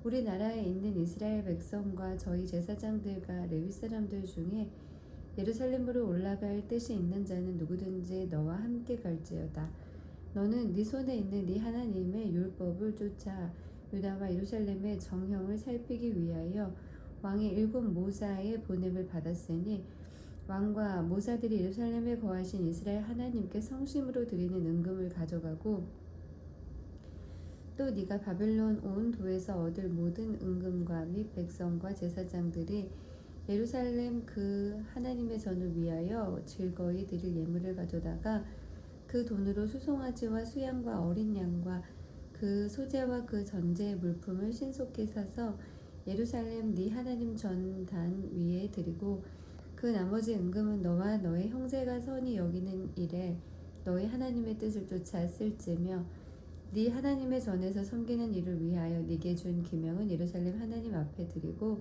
우리나라에 있는 이스라엘 백성과 저희 제사장들과 레위 사람들 중에 예루살렘으로 올라갈 뜻이 있는 자는 누구든지 너와 함께 갈지어다. 너는 네 손에 있는 네 하나님의 율법을 쫓아 유다와 예루살렘의 정형을 살피기 위하여 왕의 7 모사의 보냄을 받았으니 왕과 모사들이 예루살렘에 거하신 이스라엘 하나님께 성심으로 드리는 은금을 가져가고 또 네가 바벨론 온 도에서 얻을 모든 은금과 및 백성과 제사장들이 예루살렘 그 하나님의 전을 위하여 즐거이 드릴 예물을 가져다가 그 돈으로 수송아지와 수양과 어린 양과 그 소재와 그 전제의 물품을 신속히 사서 예루살렘 네 하나님 전단 위에 드리고 그 나머지 은금은 너와 너의 형제가 선히 여기는 일에 너희 하나님의 뜻을 쫓아 쓸지며 네 하나님의 전에서 섬기는 일을 위하여 네게 준 기명은 예루살렘 하나님 앞에 드리고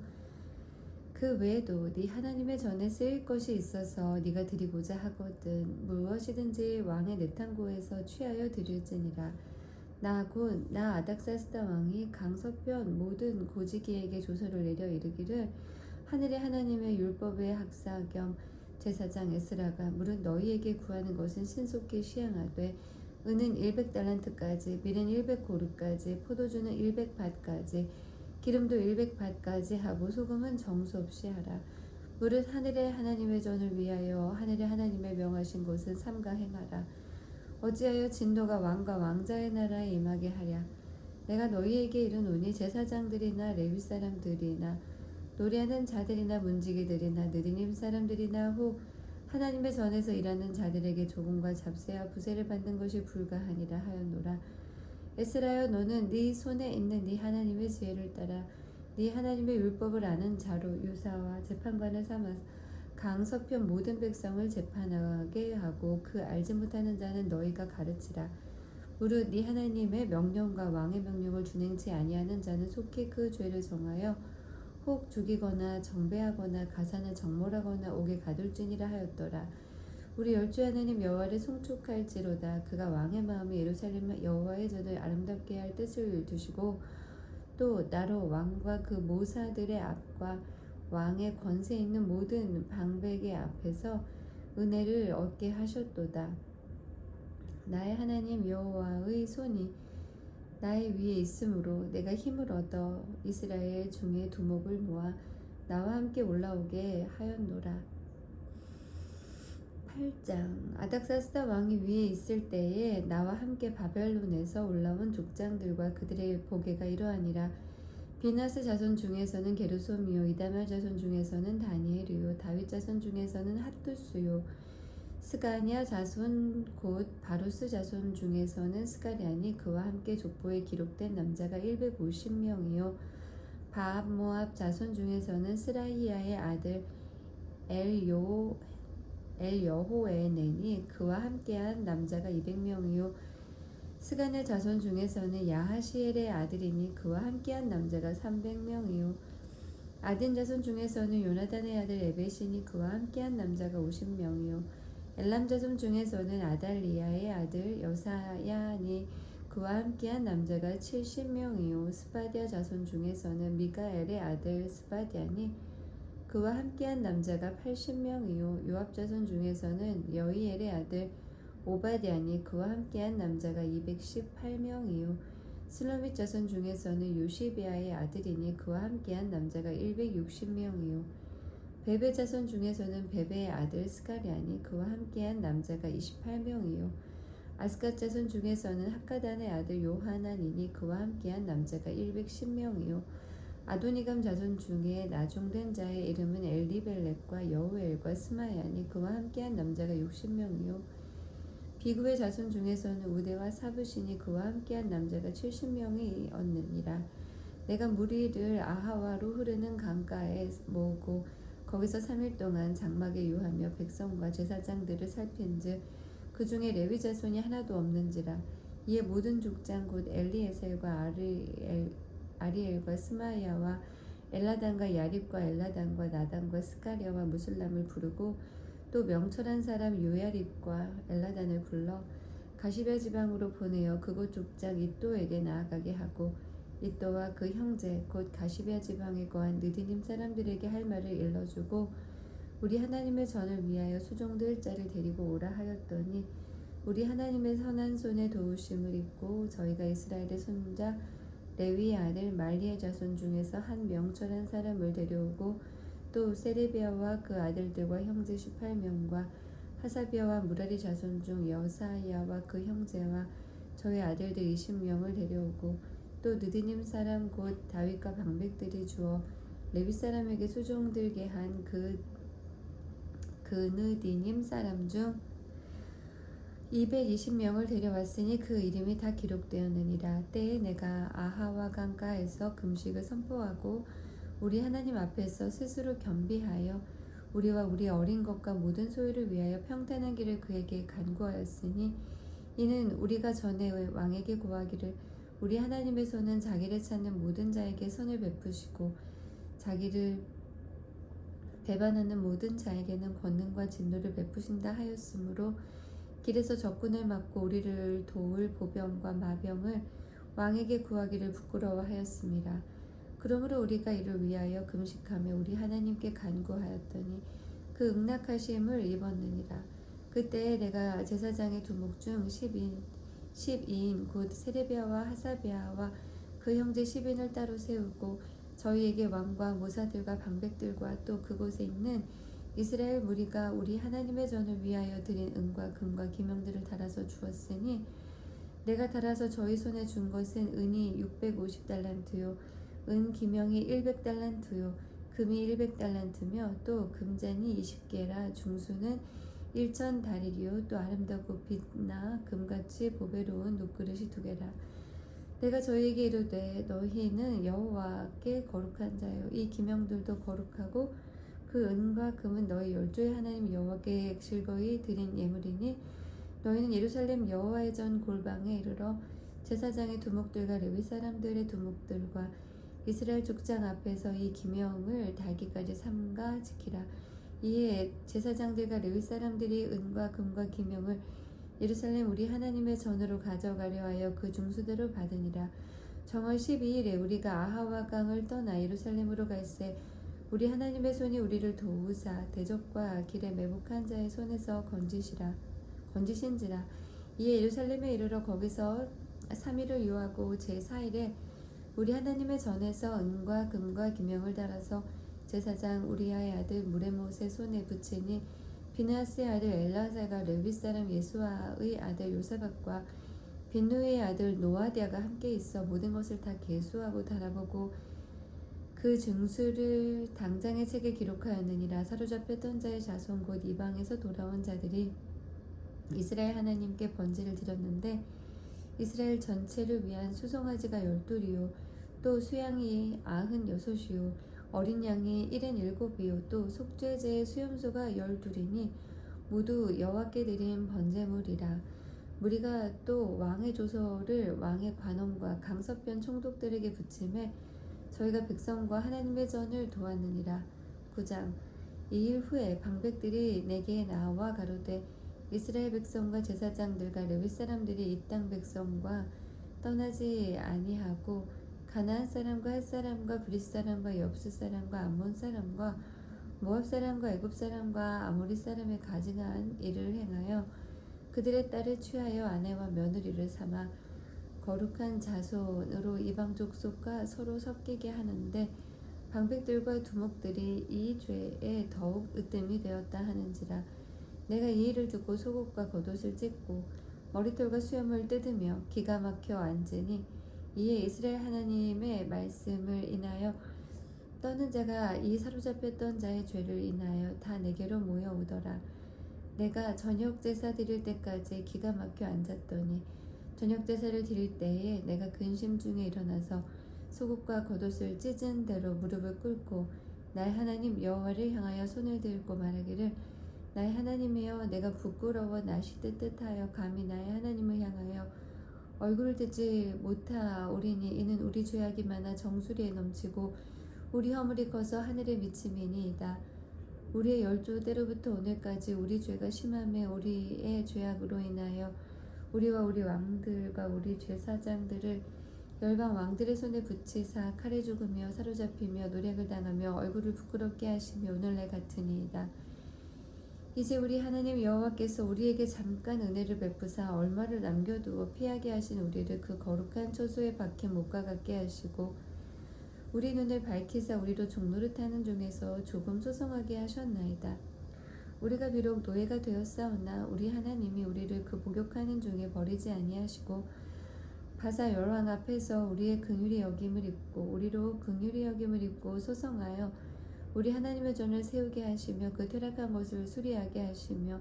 그 외에도 네 하나님의 전에 쓰일 것이 있어서 네가 드리고자 하거든 무엇이든지 왕의 내탕고에서 취하여 드릴지니라. 나 아닥사스다 왕이 강서편 모든 고지기에게 조서를 내려 이르기를 하늘의 하나님의 율법의 학사 겸 제사장 에스라가 무릇 너희에게 구하는 것은 신속히 시행하되 은은 100달란트까지 밀은 100고르까지 포도주는 100밭까지 기름도 100밭까지 하고 소금은 정수 없이 하라. 무릇 하늘의 하나님의 전을 위하여 하늘의 하나님의 명하신 것은 삼가 행하라. 어찌하여 진노가 왕과 왕자의 나라에 임하게 하랴. 내가 너희에게 이르노니 제사장들이나 레위 사람들이나 노래하는 자들이나 문지기들이나 느디님 사람들이나 혹 하나님의 전에서 일하는 자들에게 조공과 잡세와 부세를 받는 것이 불가하니라 하였노라. 에스라여 너는 네 손에 있는 네 하나님의 지혜를 따라 네 하나님의 율법을 아는 자로 유사와 재판관을 삼아 강서편 모든 백성을 재판하게 하고 그 알지 못하는 자는 너희가 가르치라. 무릇 네 하나님의 명령과 왕의 명령을 준행치 아니하는 자는 속히 그 죄를 정하여 혹 죽이거나 정배하거나 가산을 정몰하거나 옥에 가둘지니라 하였더라. 우리 열주 하나님 여호와를 송축할지로다. 그가 왕의 마음에 예루살렘 여호와의 전을 아름답게 할 뜻을 두시고 또 나로 왕과 그 모사들의 앞과 왕의 권세 있는 모든 방백의 앞에서 은혜를 얻게 하셨도다. 나의 하나님 여호와의 손이 나의 위에 있으므로 내가 힘을 얻어 이스라엘 중에 두목을 모아 나와 함께 올라오게 하였노라. 8장 아닥사스다 왕이 위에 있을 때에 나와 함께 바벨론에서 올라온 족장들과 그들의 보게가 이러하니라. 비나스 자손 중에서는 게르솜이요 이다말 자손 중에서는 다니엘이요 다윗 자손 중에서는 핫두스요 스가냐 자손 곧 바루스 자손 중에서는 스가랴니 그와 함께 족보에 기록된 남자가 150명이요 바압 모압 자손 중에서는 스라히야의 아들 엘여호에네니 그와 함께한 남자가 200명이요 스가냐 자손 중에서는 야하시엘의 아들이니 그와 함께한 남자가 300명이요 아딘 자손 중에서는 요나단의 아들 에벳이니 그와 함께한 남자가 50명이요 엘람 자손 중에서는 아달리야의 아들 여사야니 그와 함께한 남자가 70명이요 스바디아 자손 중에서는 미가엘의 아들 스바디아니 그와 함께한 남자가 80명이요 요압 자손 중에서는 여이엘의 아들 오바디아니 그와 함께한 남자가 218명이요 슬로밋 자손 중에서는 요시비아의 아들이니 그와 함께한 남자가 160명이요 베베 자손 중에서는 베베의 아들 스가랴니 그와 함께한 남자가 28명이요 아스갓 자손 중에서는 학가단의 아들 요하난이니 그와 함께한 남자가 110명이요 아도니감 자손 중에 나중된 자의 이름은 엘리벨렉과 여우엘과 스마야니 그와 함께한 남자가 60명이요 비구의 자손 중에서는 우데와 사부시니 그와 함께한 남자가 70명이 얻느니라. 내가 무리를 아하와로 흐르는 강가에 모으고 거기서 3일 동안 장막에 유하며 백성과 제사장들을 살핀즉 그 중에 레위 자손이 하나도 없는지라. 이에 모든 족장 곧 엘리에셀과 아리엘과 스마야와 엘라단과 야립과 엘라단과 나단과 스가랴와 무슬람을 부르고 또 명철한 사람 요야립과 엘라단을 불러 가시베 지방으로 보내어 그곳 족장 이또에게 나아가게 하고 이또와 그 형제 곧 가시베 지방에 거한 느디님 사람들에게 할 말을 일러주고 우리 하나님의 전을 위하여 수종될 자를 데리고 오라 하였더니 우리 하나님의 선한 손에 도우심을 입고 저희가 이스라엘의 손자 레위의 아들 말리의 자손 중에서 한 명철한 사람을 데려오고 또 세레비아와 그 아들들과 형제 18명과 하사비아와 무라리 자손 중 여사야와 그 형제와 저희 아들들 20명을 데려오고 또 느디님 사람 곧 다윗과 방백들이 주어 레위 사람에게 수종들게 한 그 느디님 사람 중 220명을 데려왔으니 그 이름이 다 기록되었느니라. 때에 내가 아하와 강가에서 금식을 선포하고 우리 하나님 앞에서 스스로 겸비하여 우리와 우리 어린 것과 모든 소유를 위하여 평탄한 길을 그에게 간구하였으니 이는 우리가 전에 왕에게 구하기를 우리 하나님의 손은 자기를 찾는 모든 자에게 선을 베푸시고 자기를 배반하는 모든 자에게는 권능과 진노를 베푸신다 하였으므로 길에서 적군을 막고 우리를 도울 보병과 마병을 왕에게 구하기를 부끄러워하였습니다. 그러므로 우리가 이를 위하여 금식하며 우리 하나님께 간구하였더니 그 응낙하심을 입었느니라. 그때에 내가 제사장의 두목 중 12인 곧 세레비아와 하사비아와 그 형제 10인을 따로 세우고 저희에게 왕과 모사들과 방백들과 또 그곳에 있는 이스라엘 무리가 우리 하나님의 전을 위하여 드린 은과 금과 기명들을 달아서 주었으니 내가 달아서 저희 손에 준 것은 은이 650달란트요 은 기명이 100달란트요 금이 100달란트며 또 금잔이 20개라 중수는 1000다리리요 또 아름답고 빛나 금같이 보배로운 놋그릇이 2개라. 내가 저희에게 이르되 너희는 여호와께 거룩한 자요 이 기명들도 거룩하고 그 은과 금은 너희 열조의 하나님 여호와께 즐거이 드린 예물이니 너희는 예루살렘 여호와의 전 골방에 이르러 제사장의 두목들과 레위 사람들의 두목들과 이스라엘 족장 앞에서 이 기명을 달기까지 삼가 지키라. 이에 제사장들과 레위 사람들이 은과 금과 기명을 예루살렘 우리 하나님의 전으로 가져가려 하여 그 중수대로 받으니라. 정월 12일에 우리가 아하와 강을 떠나 예루살렘으로 갈새 우리 하나님의 손이 우리를 도우사 대적과 길에 매복한 자의 손에서 건지신지라. 이에 예루살렘에 이르러 거기서 3일을 유하고 제4일에 우리 하나님의 전에서 은과 금과 기명을 달아서 제사장 우리아의 아들 무레못의 손에 붙이니 비느하스의 아들 엘라사가 레위 사람 예수아의 아들 요사박과 빈누의 아들 노아디아가 함께 있어 모든 것을 다 계수하고 달아보고 그 증수를 당장의 책에 기록하였느니라. 사로잡혔던 자의 자손 곧 이방에서 돌아온 자들이 이스라엘 하나님께 번제를 드렸는데 이스라엘 전체를 위한 수송아지가 12이요 또 수양이 96이요 어린 양이 77이요 또 속죄제의 수염소가 12이니 모두 여호와께 드린 번제물이라. 무리가 또 왕의 조서를 왕의 관원과 강서편 총독들에게 붙임에 저희가 백성과 하나님의 전을 도왔느니라. 9장. 2일 후에 방백들이 내게 나와 가로되 이스라엘 백성과 제사장들과 레위 사람들이 이 땅 백성과 떠나지 아니하고 가나안 사람과 헷 사람과 브릿 사람과 여부스 사람과 암몬 사람과 모압 사람과 애굽 사람과 아모리 사람의 가증한 일을 행하여 그들의 딸을 취하여 아내와 며느리를 삼아 거룩한 자손으로 이방 족속과 서로 섞이게 하는데 방백들과 두목들이 이 죄에 더욱 으뜸이 되었다 하는지라. 내가 이 일을 듣고 속옷과 겉옷을 찢고 머리털과 수염을 뜯으며 기가 막혀 앉으니 이에 이스라엘 하나님의 말씀을 인하여 떠는 자가 이 사로잡혔던 자의 죄를 인하여 다 내게로 모여오더라. 내가 저녁 제사 드릴 때까지 기가 막혀 앉았더니 저녁 제사를 드릴 때에 내가 근심 중에 일어나서 속옷과 겉옷을 찢은 대로 무릎을 꿇고 나의 하나님 여호와를 향하여 손을 들고 말하기를 나의 하나님이여 내가 부끄러워 낯이 뜨뜻하여 감히 나의 하나님을 향하여 얼굴을 들지 못하오리니 이는 우리 죄악이 많아 정수리에 넘치고 우리 허물이 커서 하늘에 미침이니이다. 우리의 열조 때로부터 오늘까지 우리 죄가 심함에 우리의 죄악으로 인하여 우리와 우리 왕들과 우리 제사장들을 열방 왕들의 손에 붙이사 칼에 죽으며 사로잡히며 노략을 당하며 얼굴을 부끄럽게 하시며 오늘날 같으니이다. 이제 우리 하나님 여호와께서 우리에게 잠깐 은혜를 베푸사 얼마를 남겨두어 피하게 하신 우리를 그 거룩한 초소에 박힌 못과 같게 하시고 우리 눈을 밝히사 우리로 종노릇하는 중에서 조금 소성하게 하셨나이다. 우리가 비록 노예가 되었사오나 우리 하나님이 우리를 그 복역하는 중에 버리지 아니하시고 바사 열왕 앞에서 우리의 긍휼히 여김을 입고 우리로 긍휼히 여김을 입고 소성하여 우리 하나님의 전을 세우게 하시며 그 퇴락한 것을 수리하게 하시며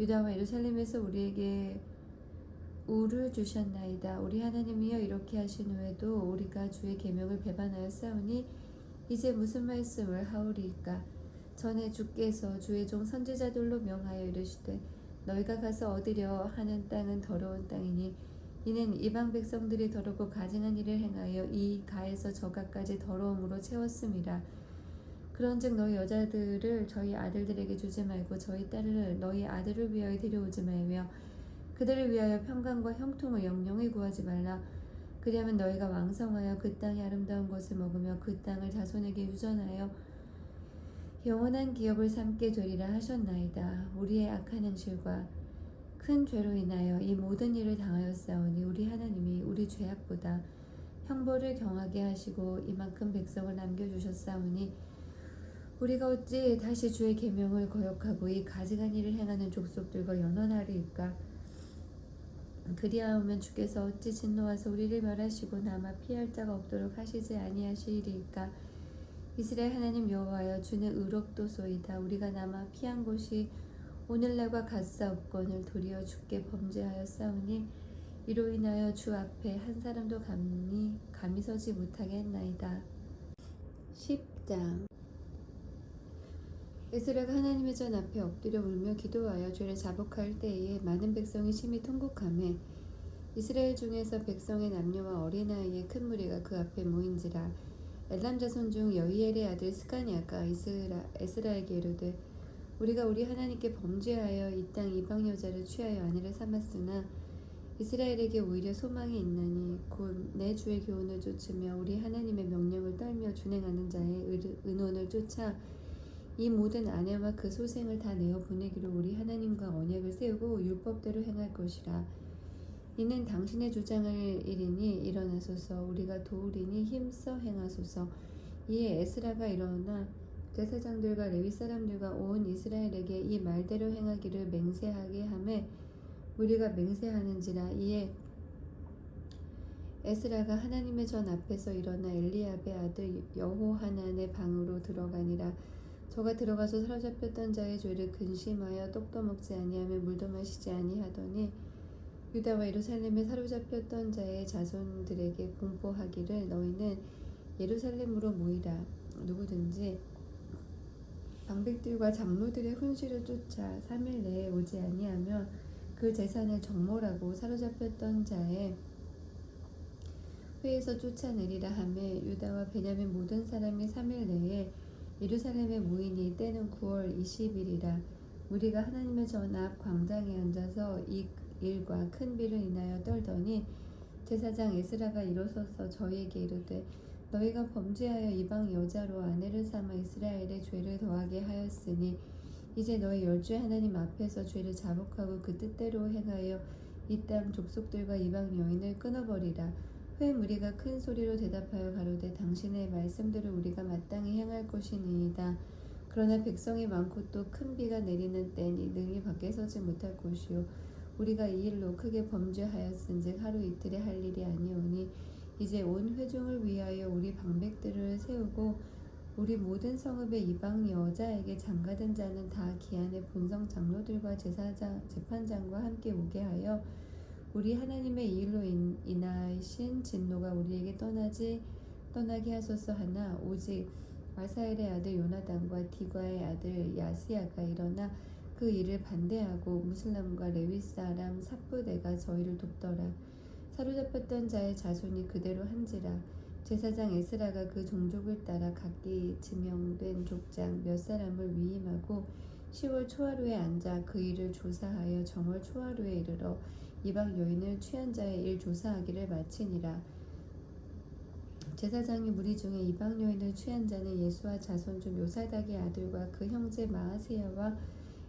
유다와 예루살렘에서 우리에게 우를 주셨나이다. 우리 하나님이여 이렇게 하신 후에도 우리가 주의 계명을 배반하였사오니 이제 무슨 말씀을 하오리이까? 전에 주께서 주의 종 선지자들로 명하여 이르시되 너희가 가서 얻으려 하는 땅은 더러운 땅이니 이는 이방 백성들이 더럽고 가증한 일을 행하여 이 가에서 저 가까지 더러움으로 채웠음이라. 그런즉 너희 여자들을 저희 아들들에게 주지 말고 저희 딸을 너희 아들을 위하여 데려오지 말며 그들을 위하여 평강과 형통을 영영히 구하지 말라. 그리하면 너희가 왕성하여 그 땅의 아름다운 것을 먹으며 그 땅을 자손에게 유전하여 영원한 기업을 삼게 되리라 하셨나이다. 우리의 악한 행실과 큰 죄로 인하여 이 모든 일을 당하였사오니 우리 하나님이 우리 죄악보다 형벌을 경하게 하시고 이만큼 백성을 남겨주셨사오니 우리가 어찌 다시 주의 계명을 거역하고 이 가증한 일을 행하는 족속들과 연원하리이까? 그리하오면 주께서 어찌 진노하사 우리를 멸하시고 남아 피할 자가 없도록 하시지 아니하시리이까? 이스라엘 하나님 여호와여, 주는 의롭도소이다. 우리가 남아 피한 곳이 오늘날과 같사옵거늘 도리어 주께 범죄하였사오니 이로 인하여 주 앞에 한 사람도 감히 서지 못하게 했나이다. 10장. 에스라가 하나님의 전 앞에 엎드려 울며 기도하여 죄를 자복할 때에 많은 백성이 심히 통곡하매 이스라엘 중에서 백성의 남녀와 어린아이의 큰 무리가 그 앞에 모인지라. 엘람 자손 중 여히엘의 아들 스가냐가 에스라에게 이르되 우리가 우리 하나님께 범죄하여 이 땅 이방 여자를 취하여 아내를 삼았으나 이스라엘에게 오히려 소망이 있나니 곧 내 주의 교훈을 쫓으며 우리 하나님의 명령을 떨며 준행하는 자의 의논을 쫓아 이 모든 아내와 그 소생을 다 내어 보내기로 우리 하나님과 언약을 세우고 율법대로 행할 것이라. 이는 당신의 주장을 일이니 일어나소서. 우리가 도우리니 힘써 행하소서. 이에 에스라가 일어나 제사장들과 레위 사람들과 온 이스라엘에게 이 말대로 행하기를 맹세하게 하매 우리가 맹세하는지라. 이에 에스라가 하나님의 전 앞에서 일어나 엘리압의 아들 여호하난의 방으로 들어가니라. 저가 들어가서 사로잡혔던 자의 죄를 근심하여 떡도 먹지 아니하며 물도 마시지 아니하더니 유다와 예루살렘에 사로잡혔던 자의 자손들에게 공포하기를 너희는 예루살렘으로 모이라. 누구든지 방백들과 장로들의 훈시를 쫓아 3일 내에 오지 아니하면 그 재산을 정몰하고 사로잡혔던 자의 회에서 쫓아내리라 하매 유다와 베냐민 모든 사람이 3일 내에 예루살렘에 모이니 때는 9월 20일이라. 우리가 하나님의 전 앞 광장에 앉아서 이 일과 큰 비를 인하여 떨더니 제사장 에스라가 일어서서 저희에게 이르되 너희가 범죄하여 이방 여자로 아내를 삼아 이스라엘의 죄를 더하게 하였으니 이제 너희 열주의 하나님 앞에서 죄를 자복하고 그 뜻대로 행하여 이 땅 족속들과 이방 여인을 끊어버리라. 후에 무리가 큰 소리로 대답하여 가로되 당신의 말씀대로 우리가 마땅히 행할 것이니이다. 그러나 백성이 많고 또 큰 비가 내리는 때니 능히 밖에 서지 못할 곳이요 우리가 이 일로 크게 범죄하였은즉 하루 이틀에 할 일이 아니오니 이제 온 회중을 위하여 우리 방백들을 세우고 우리 모든 성읍의 이방 여자에게 장가든 자는 다 기한의 본성 장로들과 재판장과 함께 오게 하여 우리 하나님의 이 일로 인하신 진노가 우리에게 떠나게 하소서 하나 오직 아사엘의 아들 요나단과 디과의 아들 야시야가 일어나 그 일을 반대하고 무슬람과 레위 사람 삽부대가 저희를 돕더라. 사로잡혔던 자의 자손이 그대로 한지라. 제사장 에스라가 그 종족을 따라 각기 지명된 족장 몇 사람을 위임하고 10월 초하루에 앉아 그 일을 조사하여 정월 초하루에 이르러 이방 여인을 취한 자의 일 조사하기를 마치니라. 제사장이 무리 중에 이방 여인을 취한 자는 예수와 자손 중 요사닥의 아들과 그 형제 마아세야와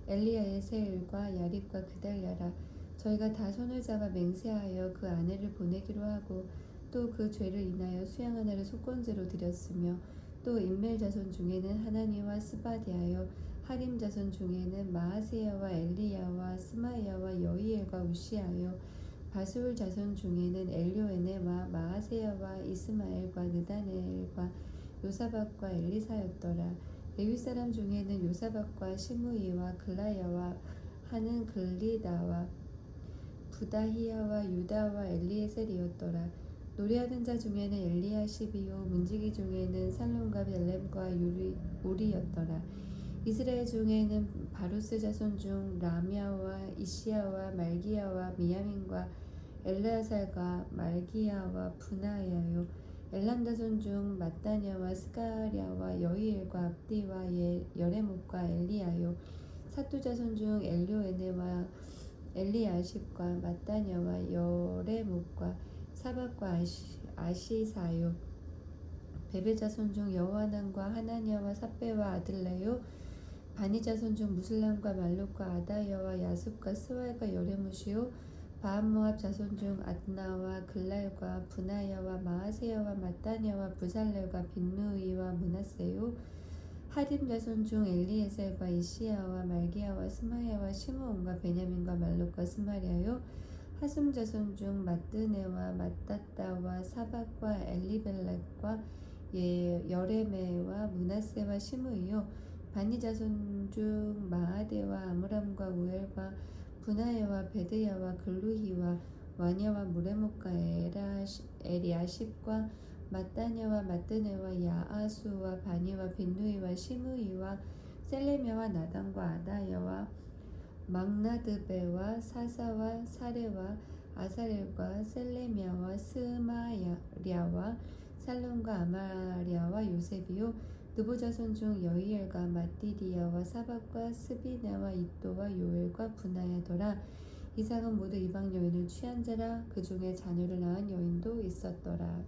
엘리야세일과 야립과 그달랴라. 저희가 다 손을 잡아 맹세하여 그 아내를 보내기로 하고 또 그 죄를 인하여 수양 하나를 속건제로 드렸으며 또 인멜 자손 중에는 하나니와 스바디아여 하림 자손 중에는 마아세야와 엘리야와 스마야와 여이엘과 우시아여 바수울 자손 중에는 엘료에네와 마아세야와 이스마엘과 느다넬과 요사박과 엘리사였더라. 레위 사람 중에는 요사박과 시므이와 글라야와 하는 글리다와 부다히야와 유다와 엘리에셀이었더라. 노래하는 자 중에는 엘리야십이요 문지기 중에는 살론과 벨렘과 우리였더라. 이스라엘 중에는 바루스 자손 중 라미아와 이시야와 말기야와 미야민과 엘르아살과 말기야와 분하야요 엘람 자손 중 마따냐와 스가랴와 여히엘과 압디와 여레목과 엘리야요 사투 자손 중 엘료에네와 엘리야십과 마따냐와 여레목과 사박과 아시사요 베베 자손 중 여호하난과 하나냐와 삽베와 아들레요 바니 자손 중 무슬람과 말룩과 아다야와 야습과 스왈과 여레무시요 바한모압 자손 중 adna와 글랄과 분하야와 마아세야와 마따냐와 부살렐과 빈누이와 므낫세요 하림 자손 중 엘리에셀과 이시야와 말기야와 스마야와 시므온과 베냐민과 말룩과 스마랴요 하숨 자손 중 마뜨네와 마따따와 사박과 엘리벨렉과 여레메와 므낫세와 시므이요 바니 자손 중 마아데와 아므람과 우엘과 분하야와 베드야와 글루히와 와냐와 무레목과 에리아십과 마따냐와 마뜨네와 야아수와 바니와 빈누이와 시므이와 셀레미야와 나단과 아다야와 막나드베와 사사와 사레와 아사렐과 셀레미야와 스마랴와 살론과 아마랴와 요셉이요 느보 자손 중 여히엘과 마띠디야와 사박과 스비나와 이또와 요엘과 분하야더라. 이삭은 모두 이방 여인을 취한 자라. 그 중에 자녀를 낳은 여인도 있었더라.